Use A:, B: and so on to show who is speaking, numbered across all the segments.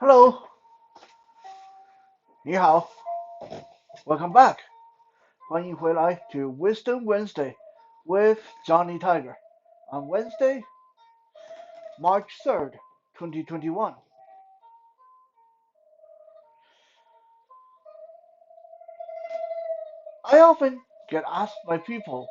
A: Hello，你好，Welcome back，欢迎回来 to Wisdom Wednesday with Johnny Tiger on Wednesday, March 3rd, 2021. I often get asked by people,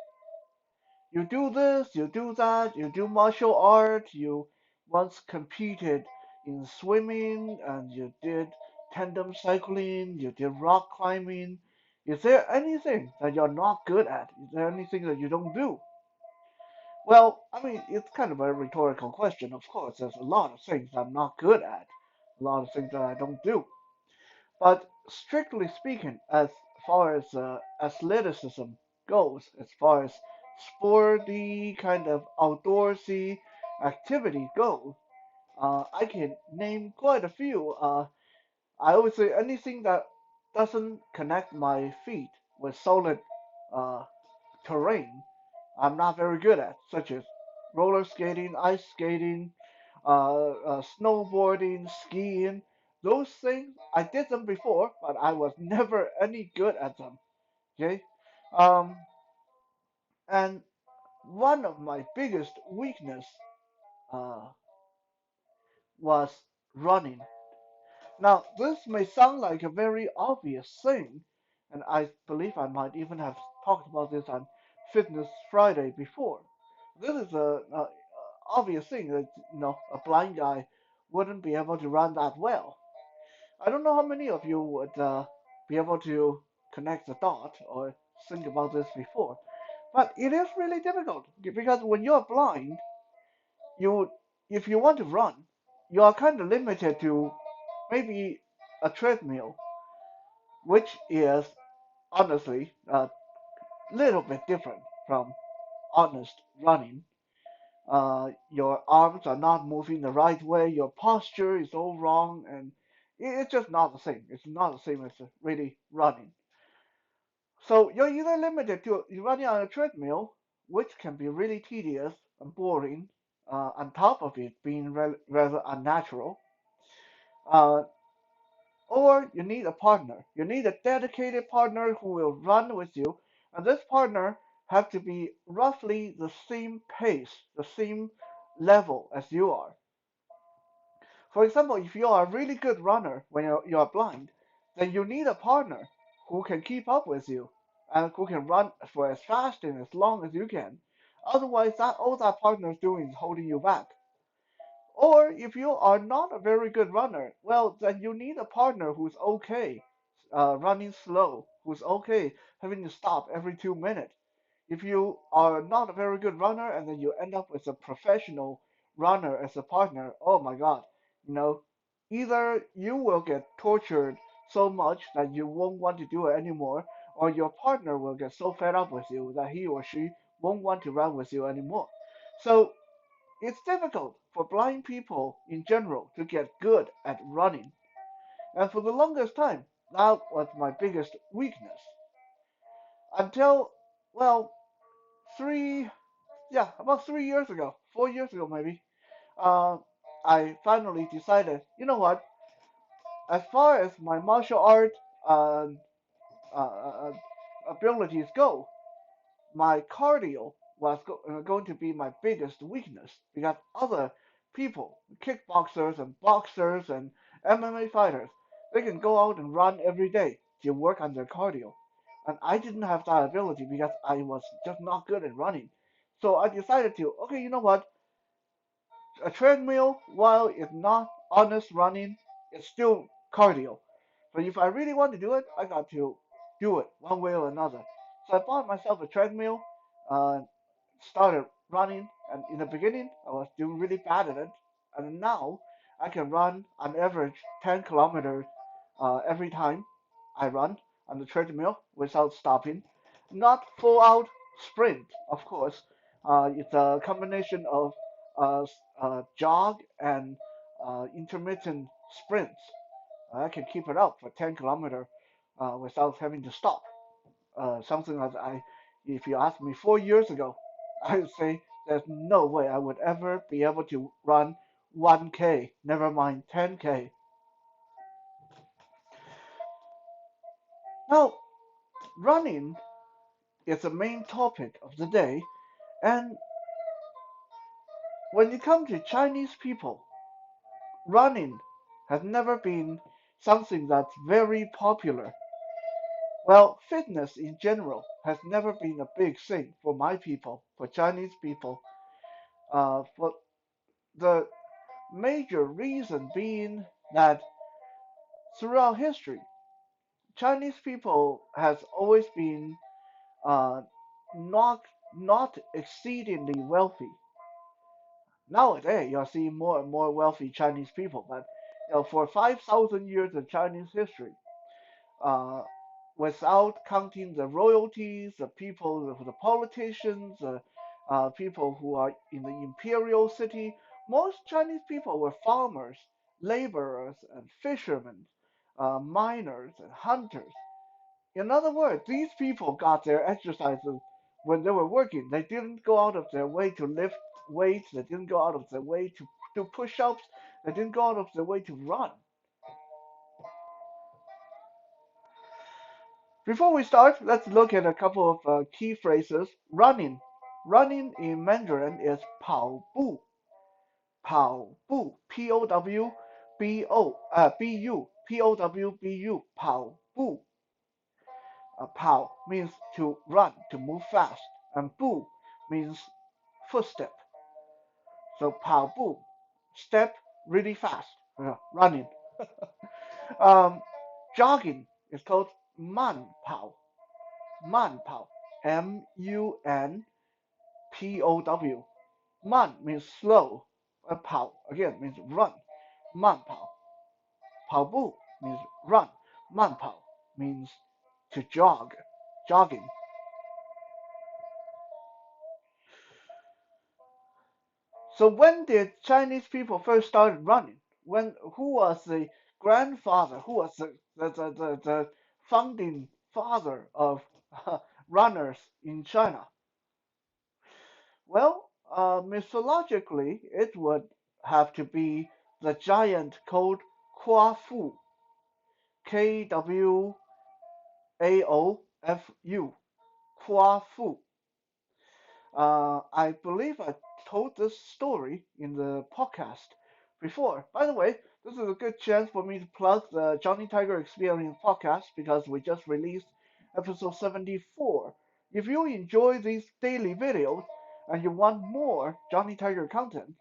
A: you do this, you do that, you do martial art, you once competed in swimming, and you did tandem cycling, you did rock climbing. Is there anything that you're not good at? Is there anything that you don't do? Well, I mean, it's kind of a rhetorical question. Of course, there's a lot of things I'm not good at, a lot of things that I don't do. But strictly speaking, as far as athleticism goes, as far as sporty kind of outdoorsy activity goes, I can name quite a few. I would say anything that doesn't connect my feet with solid uh, terrain, I'm not very good at, such as roller skating, ice skating, snowboarding, skiing. Those things, I did them before, but I was never any good at them. Okay? Um, and one of my biggest weakness uh, was running. Now, this may sound like a very obvious thing, and I believe I might even have talked about this on Fitness Friday before. This is a obvious thing that a blind guy wouldn't be able to run that well. I don't know how many of you would be able to connect the dot or think about this before, but it is really difficult because when you're blind, you if you want to run, you are kind of limited to maybe a treadmill, which is honestly a little bit different from honest running. Your arms are not moving the right way, your posture is all wrong, and it's just not the same. It's not the same as really running. So you're either limited to you running on a treadmill, which can be really tedious and boring, on top of it being rather unnatural, uh, or you need a partner. You need a dedicated partner who will run with you, and this partner have to be roughly the same pace, the same level as you are. For example, if you are a really good runner when you're blind, then you need a partner who can keep up with you and who can run for as fast and as long as you can. Otherwise, that all that partner is doing is holding you back. Or if you are not a very good runner, well, then you need a partner who's okay running slow, who's okay having to stop every 2 minutes. If you are not a very good runner and then you end up with a professional runner as a partner, oh my God, you know, either you will get tortured so much that you won't want to do it anymore, or your partner will get so fed up with you that he or she won't want to run with you anymore. So it's difficult for blind people in general to get good at running. And for the longest time, that was my biggest weakness. Until, well, about 3 years ago, 4 years ago maybe, uh, I finally decided, you know what, as far as my martial art uh, abilities go, my cardio was going to be my biggest weakness because other people, kickboxers and boxers and MMA fighters, they can go out and run every day to work on their cardio. And I didn't have that ability because I was just not good at running. So I decided to, okay, you know what? A treadmill, while it's not honest running, it's still cardio. But if I really want to do it, I got to do it one way or another. So I bought myself a treadmill, uh, started running, and in the beginning, I was doing really bad at it. And now I can run on average 10 kilometers every time I run on the treadmill without stopping. Not full out sprint, of course. It's a combination of jog and intermittent sprints. I can keep it up for 10 kilometers without having to stop. Something that if you asked me 4 years ago, I would say there's no way I would ever be able to run 1K, never mind 10K. Now, running is the main topic of the day, and when it comes to Chinese people, running has never been something that's very popular. Well, fitness in general has never been a big thing for my people, for Chinese people. For the major reason being that throughout history, Chinese people has always been uh, not not exceedingly wealthy. Nowadays, you're seeing more and more wealthy Chinese people, but for 5,000 years of Chinese history, uh, without counting the royalties, the people, the politicians, people who are in the imperial city, most Chinese people were farmers, laborers, and fishermen, miners, and hunters. In other words, these people got their exercises when they were working. They didn't go out of their way to lift weights. They didn't go out of their way to do push-ups. They didn't go out of their way to run. Before we start, let's look at a couple of key phrases. Running. Running in Mandarin is 跑步. 跑步. P-O-W-B-O, 跑步. Pao means to run, to move fast, and bu means footstep. So pao bu, step really fast, running. um, Jogging is called man pao, M-U-N-P-O-W. Man means slow, and pao again means run. Man pao. Pao bu means run. Man pao means to jog, jogging. So when did Chinese people first started running? Who was the grandfather? Who was the founding father of runners in China? Well, mythologically, it would have to be the giant called Kwafu, Kwaofu, Kwafu. I believe I told this story in the podcast before. By the way, this is a good chance for me to plug the Johnny Tiger Experience podcast because we just released episode 74. If you enjoy these daily videos and you want more Johnny Tiger content,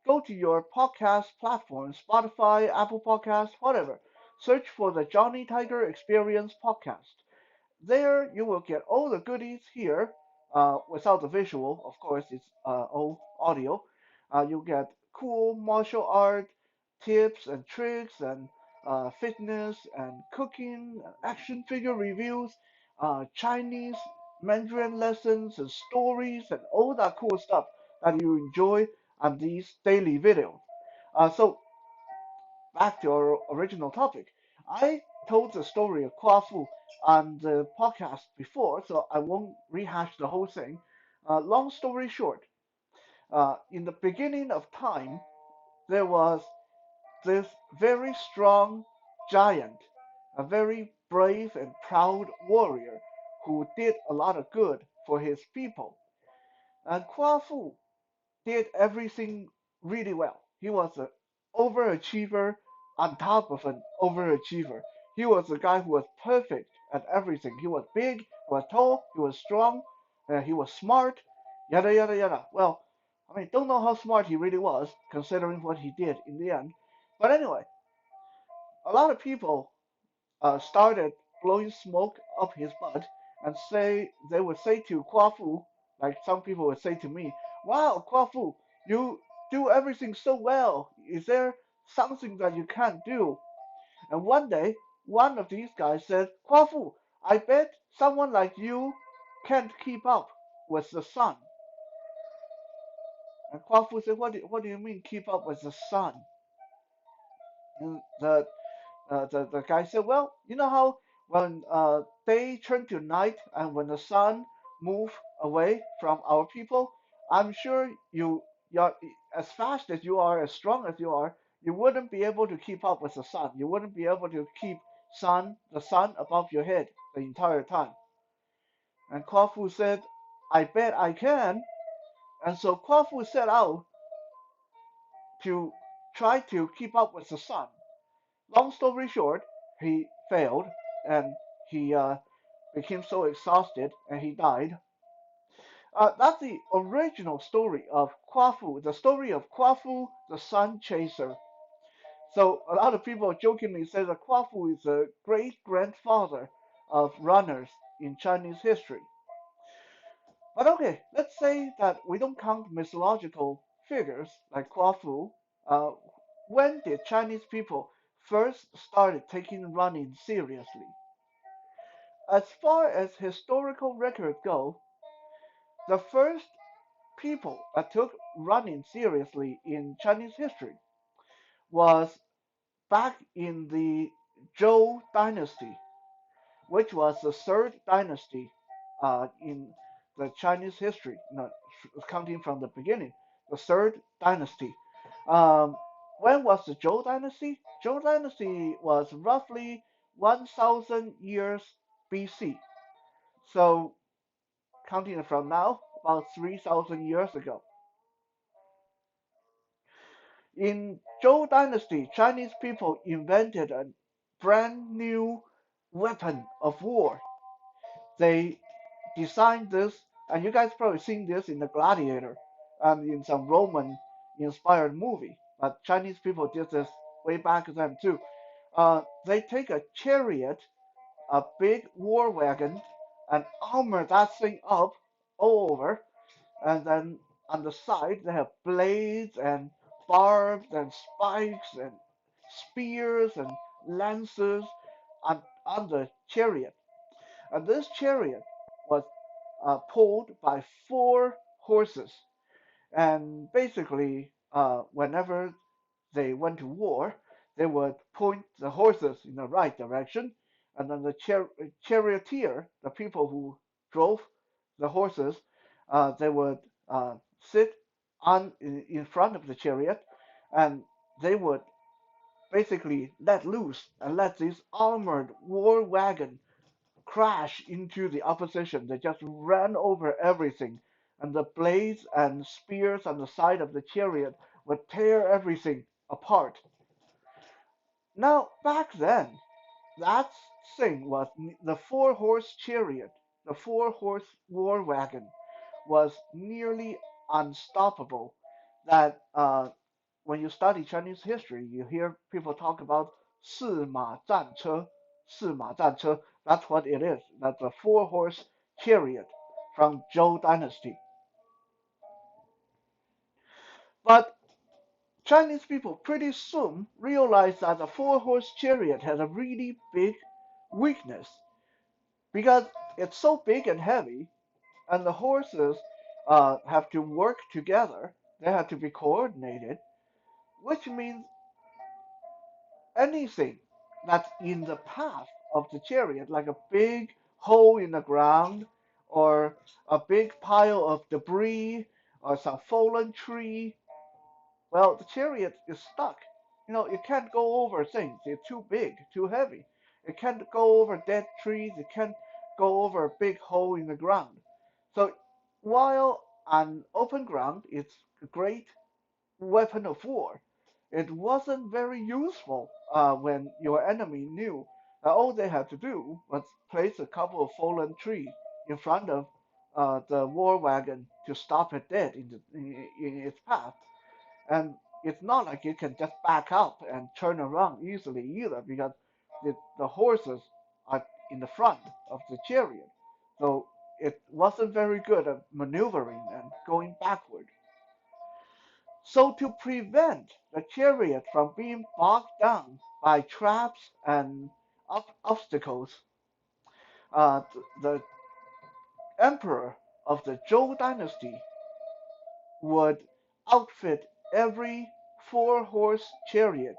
A: go to your podcast platform, Spotify, Apple Podcasts, whatever. Search for the Johnny Tiger Experience podcast. There you will get all the goodies here without the visual. Of course, it's all audio. You get cool martial art tips and tricks and fitness and cooking, action figure reviews, Chinese Mandarin lessons and stories and all that cool stuff that you enjoy on these daily videos. So back to our original topic. I told the story of Kwafu on the podcast before, so I won't rehash the whole thing. Long story short, in the beginning of time, there was this very strong giant, a very brave and proud warrior who did a lot of good for his people. And Kwafu did everything really well. He was an overachiever on top of an overachiever. He was a guy who was perfect at everything. He was big, he was tall, he was strong, he was smart, yada yada yada. Well, I mean, don't know how smart he really was, considering what he did in the end. But anyway, a lot of people started blowing smoke up his butt and say they would say to Kwafu, like some people would say to me, "Wow, Kwafu, you do everything so well. Is there something that you can't do?" And one day, one of these guys said, "Kwafu, I bet someone like you can't keep up with the sun." And Kwafu said, "What do you mean keep up with the sun?" And the guy said, "Well, you know how when day turned to night and when the sun moved away from our people, I'm sure you're as fast as you are, as strong as you are, you wouldn't be able to keep up with the sun. You wouldn't be able to keep the sun above your head. the entire time. And Kwafu said, I bet I can. And so Kwafu set out to try to keep up with the sun. Long story short, he failed and he became so exhausted and he died. That's the original story of Kwafu, the story of Kwafu the Sun Chaser. So a lot of people jokingly say that Kwafu is the great grandfather of runners in Chinese history. But okay, let's say that we don't count mythological figures like Kwafu. Uh, when did Chinese people first started taking running seriously? As far as historical records go, the first people that took running seriously in Chinese history was back in the Zhou dynasty, which was the third dynasty in the Chinese history, counting from the beginning, the third dynasty. Um, when was the Zhou dynasty? Zhou dynasty was roughly 1,000 years BC. So, counting it from now, about 3,000 years ago. In Zhou dynasty, Chinese people invented a brand new weapon of war. They designed this, and you guys probably seen this in the Gladiator and in some Roman inspired movie. But Chinese people did this way back then too. They take a chariot, a big war wagon, and armor that thing up all over, and then on the side they have blades and barbs and spikes and spears and lances on the chariot. And this chariot was pulled by four horses. And basically, whenever they went to war, they would point the horses in the right direction, and then the charioteer, the people who drove the horses, they would sit in front of the chariot, and they would basically let loose and let this armored war wagon crash into the opposition. They just ran over everything, and the blades and spears on the side of the chariot would tear everything apart. Now, back then, that thing was the four-horse chariot, the four-horse war wagon was nearly unstoppable. That when you study Chinese history, you hear people talk about 四马战车, 四马战车. That's what it is. That's a four-horse chariot from Zhou Dynasty. But Chinese people pretty soon realized that the four-horse chariot has a really big weakness because it's so big and heavy, and the horses have to work together. They have to be coordinated, which means anything that's in the path of the chariot, like a big hole in the ground, or a big pile of debris, or some fallen tree, well, the chariot is stuck. It can't go over things. It's too big, too heavy. It can't go over dead trees. It can't go over a big hole in the ground. So while on open ground, it's a great weapon of war. It wasn't very useful when your enemy knew that all they had to do was place a couple of fallen trees in front of the war wagon to stop it dead in its path. And it's not like you can just back up and turn around easily either because the horses are in the front of the chariot. So it wasn't very good at maneuvering and going backward. So to prevent the chariot from being bogged down by traps and obstacles, the emperor of the Zhou dynasty would outfit every four-horse chariot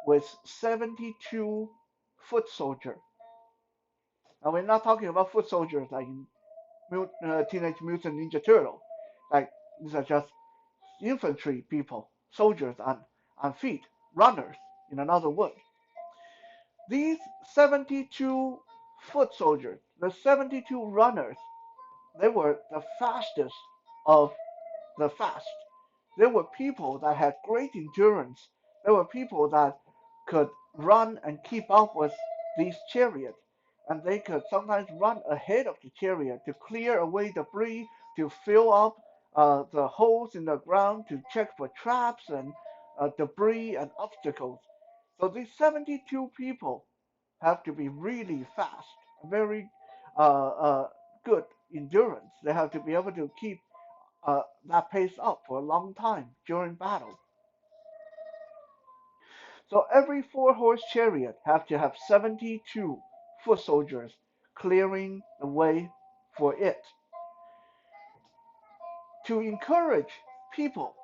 A: with 72 foot soldiers. Now we're not talking about foot soldiers like in Teenage Mutant Ninja Turtle. Like these are just infantry people, soldiers on feet, runners in another word. These 72 foot soldiers, the 72 runners, they were the fastest of the fast. There were people that had great endurance. There were people that could run and keep up with these chariots. And they could sometimes run ahead of the chariot to clear away debris, to fill up the holes in the ground, to check for traps and debris and obstacles. So these 72 people have to be really fast, very good endurance. They have to be able to keep that pace up for a long time during battle. So every four-horse chariot have to have 72 foot soldiers clearing the way for it. To encourage people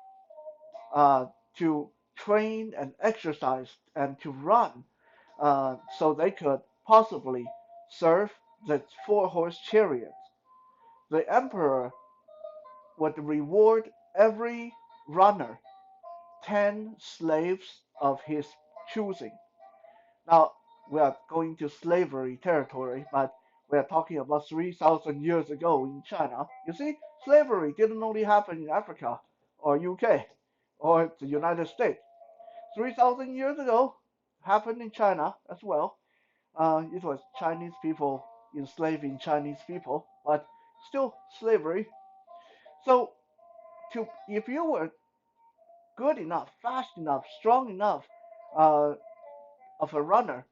A: uh, to train and exercise and to run so they could possibly serve the four-horse chariots, the emperor would reward every runner 10 slaves of his choosing. Now, we are going to slavery territory, but we are talking about 3,000 years ago in China. You see, slavery didn't only happen in Africa or UK or the United States. 3,000 years ago, happened in China as well. It was Chinese people enslaving Chinese people, but still slavery. So, if you were good enough, fast enough, strong enough uh, of a runner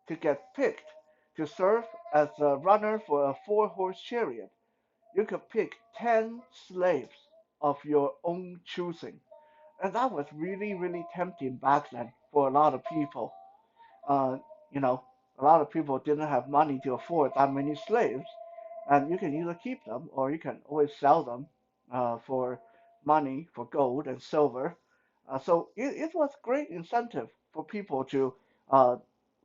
A: to get picked to serve as a runner for a four-horse chariot, you could pick 10 slaves of your own choosing. And that was really, really tempting back then for a lot of people. Uh, you know, a lot of people didn't have money to afford that many slaves, and you can either keep them or you can always sell them for money, for gold and silver. So it was great incentive for people to uh,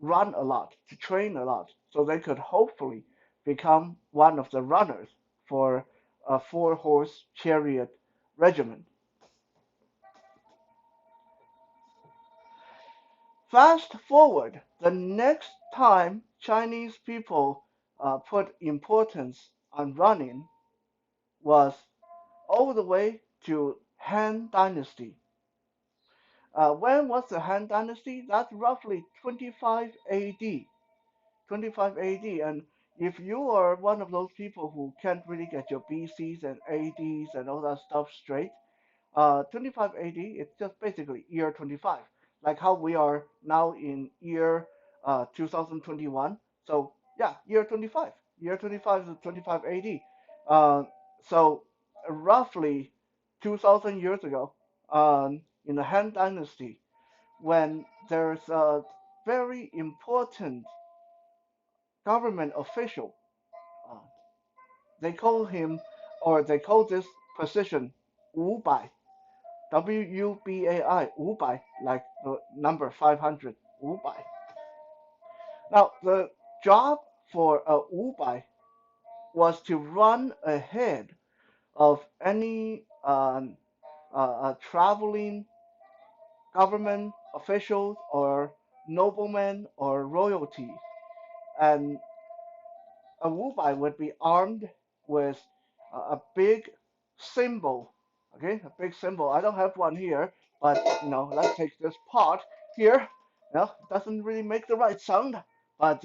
A: run a lot, to train a lot, so they could hopefully become one of the runners for a four-horse chariot regiment. Fast forward, the next time Chinese people put importance on running was all the way to Han Dynasty. When was the Han Dynasty? That's roughly 25 AD. 25 AD. And if you are one of those people who can't really get your BCs and ADs and all that stuff straight, 25 AD, it's just basically year 25, like how we are now in year 2021. So yeah, year 25. Year 25 is 25 AD. Uh, so roughly 2,000 years ago, in the Han Dynasty, when there's a very important government official, uh, they call him, or they call this position Wu Bai. WUBAI, 500, like the number 500, 500. Now, the job for a 500 was to run ahead of any traveling government officials or noblemen or royalty. And a wubai would be armed with a big symbol. Okay, a big symbol. I don't have one here, but let's take this pot here. It doesn't really make the right sound, but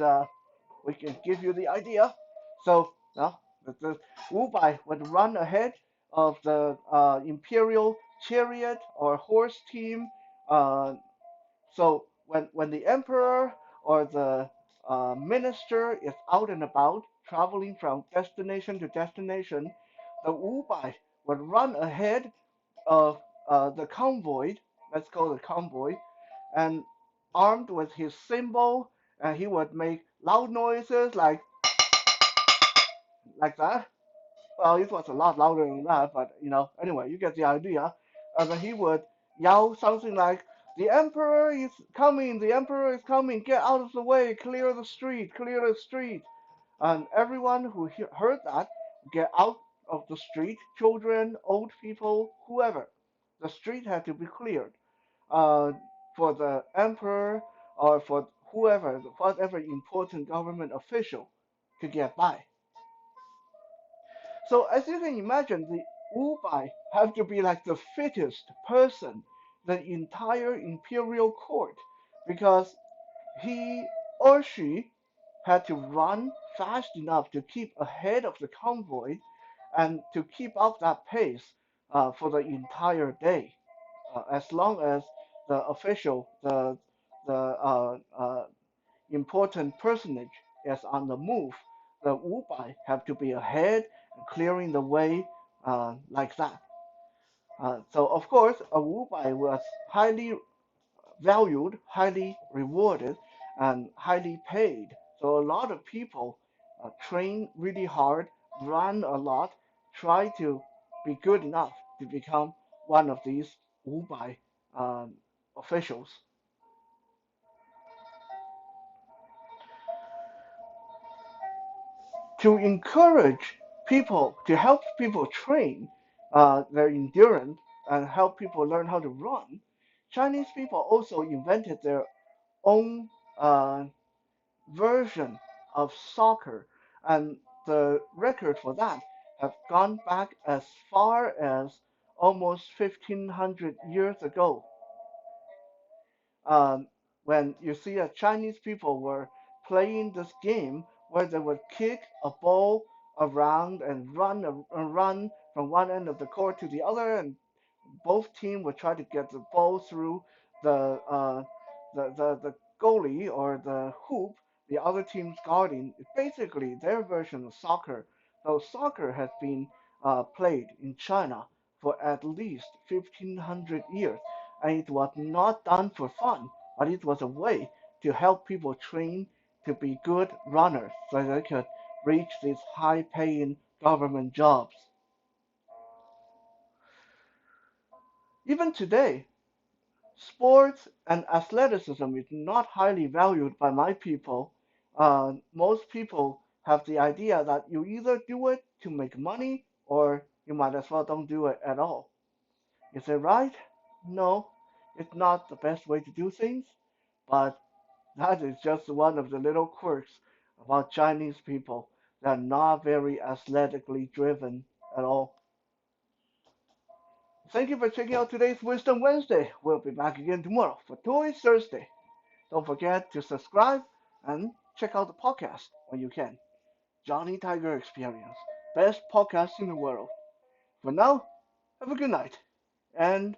A: we can give you the idea. So, the wubai would run ahead of the imperial chariot or horse team. Uh, so when the emperor or the minister is out and about, traveling from destination to destination, the wubai would run ahead of the convoy. Let's call it convoy, and armed with his symbol, and he would make loud noises like that. Well, it was a lot louder than that, but anyway, you get the idea. And he would yell something like, "The emperor is coming! The emperor is coming! Get out of the way! Clear the street! Clear the street!" And everyone who heard that get out of the street, children, old people, whoever. The street had to be cleared uh, for the emperor or for whoever, whatever important government official to get by. So as you can imagine, the Wubai have to be like the fittest person, the entire imperial court, because he or she had to run fast enough to keep ahead of the convoy and to keep up that pace for the entire day, as long as the official, the important personage is on the move. The Wubai have to be ahead, clearing the way like that. So of course, a Wubai was highly valued, highly rewarded, and highly paid. So a lot of people train really hard, run a lot, try to be good enough to become one of these Wubai officials. To encourage people, to help people train their endurance and help people learn how to run, Chinese people also invented their own version of soccer, and the record for that have gone back as far as almost 1500 years ago. um, when you see that Chinese people were playing this game where they would kick a ball around and run from one end of the court to the other, and both teams would try to get the ball through the uh, the goalie or the hoop, the other team's guarding. Basically, their version of soccer. So soccer has been played in China for at least 1500 years, and it was not done for fun, but it was a way to help people train to be good runners so they could reach these high-paying government jobs. Even today, sports and athleticism is not highly valued by my people. Most people have the idea that you either do it to make money or you might as well don't do it at all. Is it right? No, it's not the best way to do things, but that is just one of the little quirks about Chinese people. They're not very athletically driven at all. Thank you for checking out today's Wisdom Wednesday. We'll be back again tomorrow for Toys Thursday. Don't forget to subscribe and check out the podcast when you can. Johnny Tiger Experience, best podcast in the world. For now, have a good night and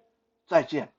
A: 再见.